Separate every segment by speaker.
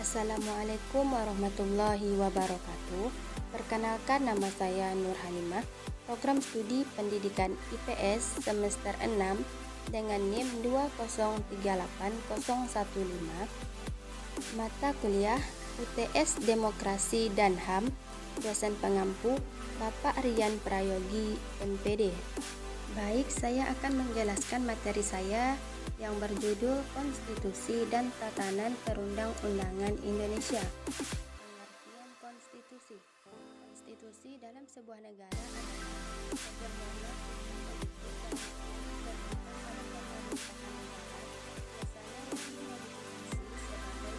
Speaker 1: Assalamualaikum warahmatullahi wabarakatuh. Perkenalkan, nama saya Nur Halimah, program studi pendidikan IPS semester 6 dengan NIM 2038015, mata kuliah UTS Demokrasi dan HAM, dosen pengampu Bapak Rian Prayogi, MPD. Baik, saya akan menjelaskan materi saya yang berjudul Konstitusi dan Tatanan Perundang-undangan Indonesia. Pengertian konstitusi. Konstitusi dalam sebuah negara adalah sebuah norma politik dan hukum tertuang pada pemerintahan negara, biasanya yang dimodifikasi sebagai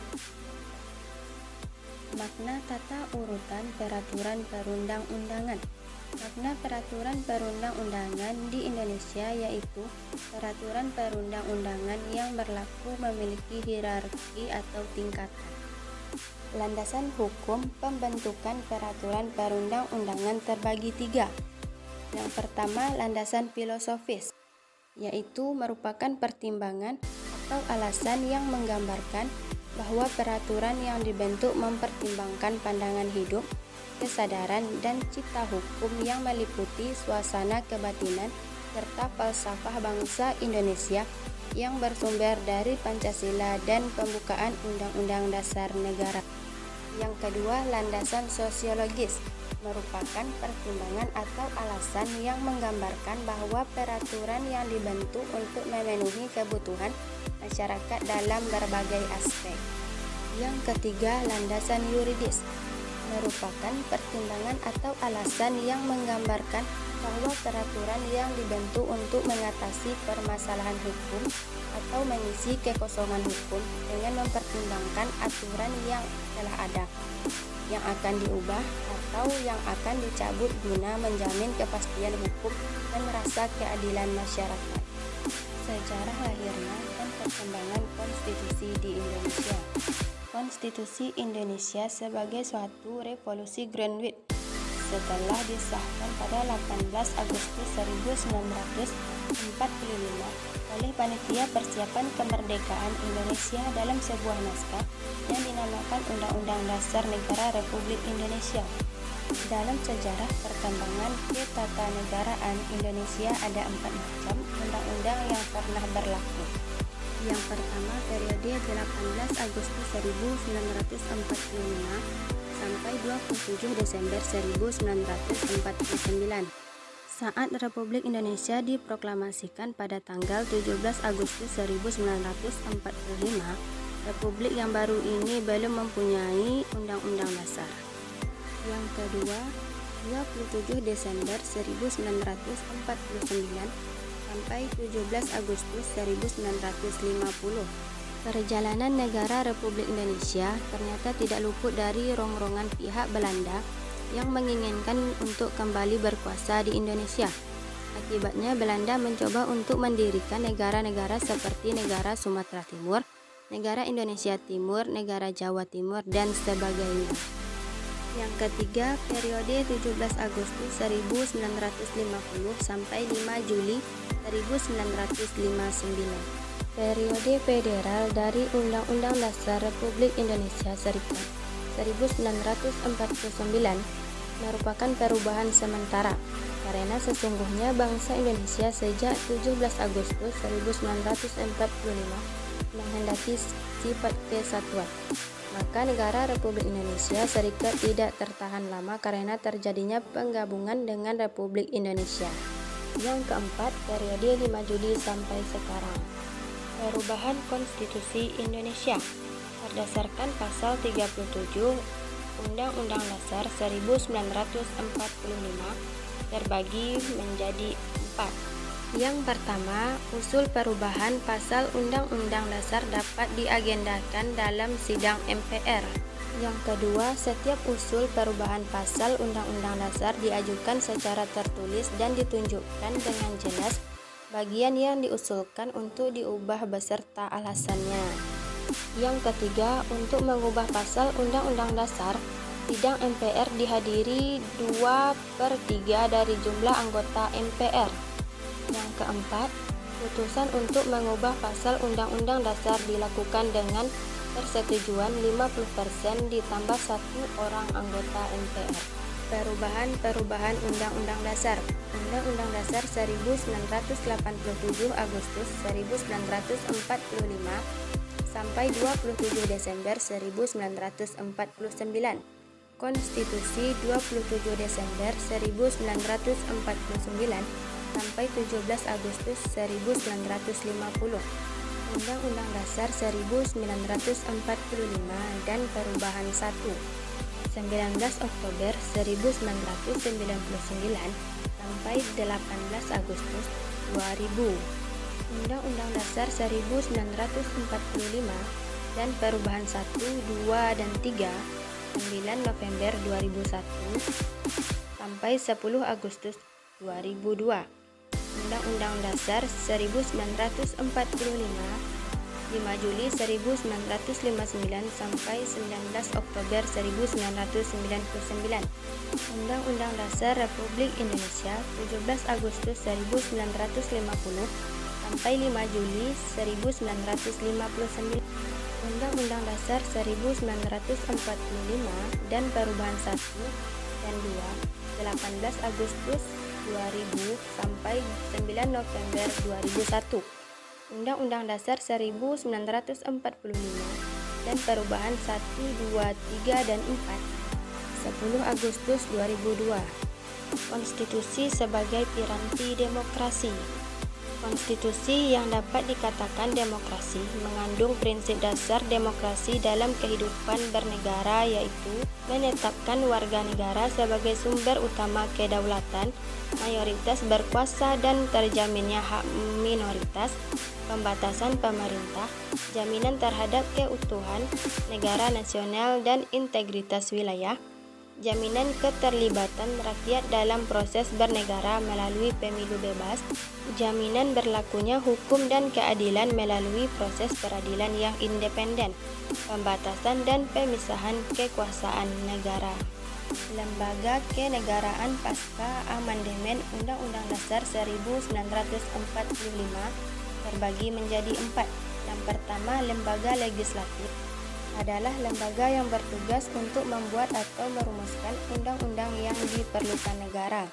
Speaker 1: makna tata urutan peraturan perundang-undangan. Makna peraturan perundang-undangan di Indonesia yaitu peraturan perundang-undangan yang berlaku memiliki hierarki atau tingkatan. Landasan hukum pembentukan peraturan perundang-undangan terbagi tiga. Yang pertama, landasan filosofis, yaitu merupakan pertimbangan atau alasan yang menggambarkan bahwa peraturan yang dibentuk mempertimbangkan pandangan hidup, kesadaran, dan cita hukum yang meliputi suasana kebatinan serta falsafah bangsa Indonesia yang bersumber dari Pancasila dan pembukaan Undang-Undang Dasar Negara. Yang kedua, landasan sosiologis, merupakan pertimbangan atau alasan yang menggambarkan bahwa peraturan yang dibentuk untuk memenuhi kebutuhan masyarakat dalam berbagai aspek. Yang ketiga, landasan yuridis, merupakan pertimbangan atau alasan yang menggambarkan bahwa peraturan yang dibentuk untuk mengatasi permasalahan hukum atau mengisi kekosongan hukum dengan mempertimbangkan aturan yang telah ada, yang akan diubah atau yang akan dicabut guna menjamin kepastian hukum dan rasa keadilan masyarakat. Sejarah lahirnya dan perkembangan konstitusi di Indonesia. Konstitusi Indonesia sebagai suatu revolusi Greenwich setelah disahkan pada 18 Agustus 1945 oleh Panitia Persiapan Kemerdekaan Indonesia dalam sebuah naskah yang dinamakan Undang-Undang Dasar Negara Republik Indonesia. Dalam sejarah perkembangan ketatanegaraan Indonesia ada 4 macam undang-undang yang pernah berlaku. Yang pertama, periode 18 Agustus 1945 sampai 27 Desember 1949. Saat Republik Indonesia diproklamasikan pada tanggal 17 Agustus 1945, Republik yang baru ini belum mempunyai undang-undang dasar. Yang kedua, 27 Desember 1949 sampai 17 Agustus 1950. Perjalanan negara Republik Indonesia ternyata tidak luput dari rongrongan pihak Belanda yang menginginkan untuk kembali berkuasa di Indonesia. Akibatnya Belanda mencoba untuk mendirikan negara-negara seperti negara Sumatera Timur, negara Indonesia Timur, negara Jawa Timur, dan sebagainya. Yang ketiga, periode 17 Agustus 1950 sampai 5 Juli 1959. Periode federal dari Undang-Undang Dasar Republik Indonesia Serikat 1949 merupakan perubahan sementara karena sesungguhnya bangsa Indonesia sejak 17 Agustus 1945 menghendaki sifat kesatuan. Maka negara Republik Indonesia Serikat tidak tertahan lama karena terjadinya penggabungan dengan Republik Indonesia. Yang keempat, periode 5 Juli sampai sekarang. Perubahan Konstitusi Indonesia berdasarkan pasal 37 Undang-Undang Dasar 1945 terbagi menjadi 4. Yang pertama, usul perubahan pasal Undang-Undang Dasar dapat diagendakan dalam sidang MPR. Yang kedua, setiap usul perubahan pasal Undang-Undang Dasar diajukan secara tertulis dan ditunjukkan dengan jelas bagian yang diusulkan untuk diubah beserta alasannya. Yang ketiga, untuk mengubah pasal Undang-Undang Dasar, sidang MPR dihadiri 2/3 dari jumlah anggota MPR. Yang keempat, putusan untuk mengubah pasal Undang-Undang Dasar dilakukan dengan Persetujuan 50% ditambah 1 orang anggota MPR. Perubahan Undang-Undang Dasar. Undang-Undang Dasar 1987 Agustus 1945 sampai 27 Desember 1949. Konstitusi 27 Desember 1949 sampai 17 Agustus 1950. Undang-Undang Dasar 1945 dan Perubahan 1. 19 Oktober 1999 sampai 18 Agustus 2000. Undang-Undang Dasar 1945 dan Perubahan 1, 2, dan 3, 9 November 2001 sampai 10 Agustus 2002. Undang-Undang Dasar 1945 5 Juli 1959 sampai 19 Oktober 1999. Undang-Undang Dasar Republik Indonesia 17 Agustus 1950 sampai 5 Juli 1959. Undang-Undang Dasar 1945 dan Perubahan 1 dan 2 18 Agustus 2000 sampai 9 November 2001. Undang-Undang Dasar 1945 dan Perubahan 1, 2, 3, dan 4 10 Agustus 2002. Konstitusi sebagai piranti demokrasi. Konstitusi yang dapat dikatakan demokrasi mengandung prinsip dasar demokrasi dalam kehidupan bernegara, yaitu menetapkan warga negara sebagai sumber utama kedaulatan, mayoritas berkuasa dan terjaminnya hak minoritas, pembatasan pemerintah, jaminan terhadap keutuhan negara nasional dan integritas wilayah, jaminan keterlibatan rakyat dalam proses bernegara melalui pemilu bebas, jaminan berlakunya hukum dan keadilan melalui proses peradilan yang independen, pembatasan dan pemisahan kekuasaan negara. Lembaga kenegaraan pasca amandemen Undang-Undang Dasar 1945 terbagi menjadi 4. Yang pertama, lembaga legislatif adalah lembaga yang bertugas untuk membuat atau merumuskan undang-undang yang diperlukan negara.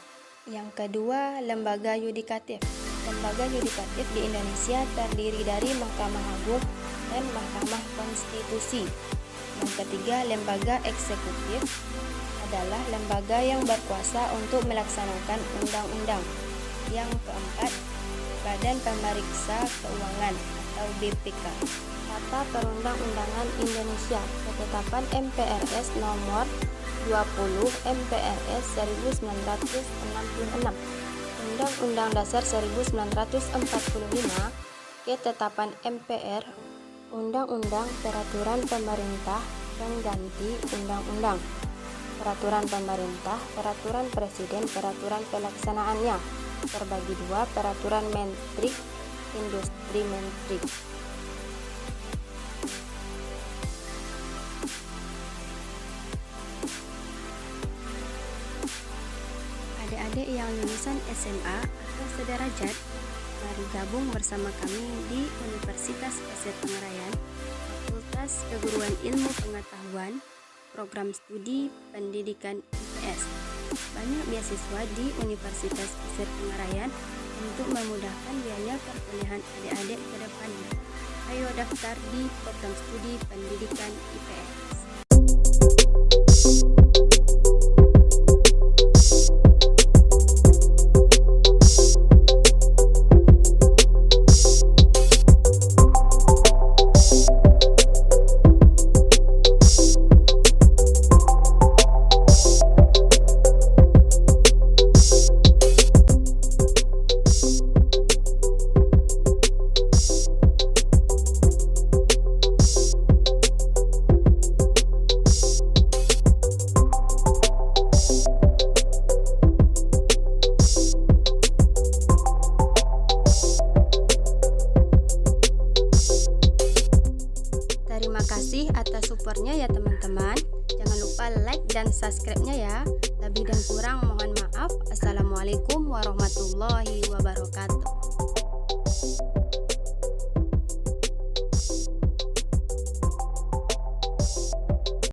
Speaker 1: Yang kedua, lembaga yudikatif. Lembaga yudikatif di Indonesia terdiri dari Mahkamah Agung dan Mahkamah Konstitusi. Yang ketiga, lembaga eksekutif adalah lembaga yang berkuasa untuk melaksanakan undang-undang. Yang keempat, Badan Pemeriksa Keuangan atau BPK. Tata Perundang-undangan Indonesia, Ketetapan MPRS Nomor 20 MPRS 1966, Undang-Undang Dasar 1945, Ketetapan MPR, Undang-Undang Peraturan Pemerintah Pengganti Undang-Undang, Peraturan Pemerintah, Peraturan Presiden, Peraturan Pelaksanaannya, terbagi 2, Peraturan Menteri Industri Menteri. Adik-adik yang lulusan SMA atau sederajat, mari gabung bersama kami di Universitas Pesisir Pengarayan, Fakultas Keguruan Ilmu Pengetahuan, Program Studi Pendidikan IPS. Banyak beasiswa di Universitas Pesisir Pengarayan untuk memudahkan biaya perkuliahan adik-adik ke depannya. Ayo daftar di Program Studi Pendidikan IPS. Terima kasih atas supportnya ya teman-teman. Jangan lupa like dan subscribe-nya ya. Lebih dan kurang mohon maaf. Assalamualaikum warahmatullahi wabarakatuh.